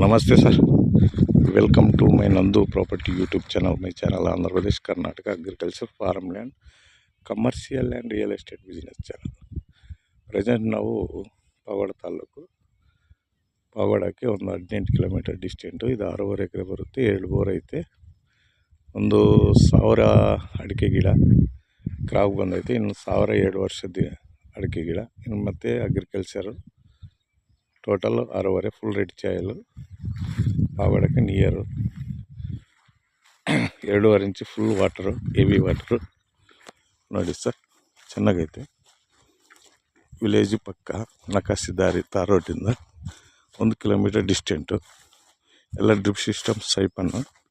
ನಮಸ್ತೆ sir, welcome to my ನಂದು property YouTube channel. My channel Andhra Pradesh Karnataka agriculture farm land commercial and real estate business channel. Present ನಾವು ಪಾವಗಡ ತಾಲೂಕು, ಪಾವಗಡಕ್ಕೆ ಒಂದು 18 kilometre ಡಿಸ್ಟೆಂಟು. ಇದು 6.5 ಎಕರೆ ಬರುತ್ತೆ, 2 bore ಐತೆ, ಒಂದು 1000 ಅಡಿಕೆ ಗಿಡ ಕ್ರಾಪ್ ಬಂದೈತೆ, ಇನ್ನು 1002 ವರ್ಷದ ಅಡಿಕೆ ಗಿಡ, ಇನ್ನು ಮತ್ತು ಅಗ್ರಿಕಲ್ಚರು ಟೋಟಲ್ 6.5. ಫುಲ್ ರೆಡ್ ಚಾಯಲು ಪಾವಗಡಕ್ಕೆ near 2.5 inch full water, heavy water. ನೋಡಿ ಸರ್, ಚೆನ್ನಾಗೈತೆ. ವಿಲೇಜು ಪಕ್ಕ ನಕಾಸಿ ದಾರಿ, ತಾರ್ ರೋಡಿಂದ 1 ಕಿಲೋಮೀಟರ್ ಡಿಸ್ಟೆಂಟು. ಎಲ್ಲ ಡ್ರಿಪ್ ಸಿಸ್ಟಮ್, ಸೈಪನ್ನು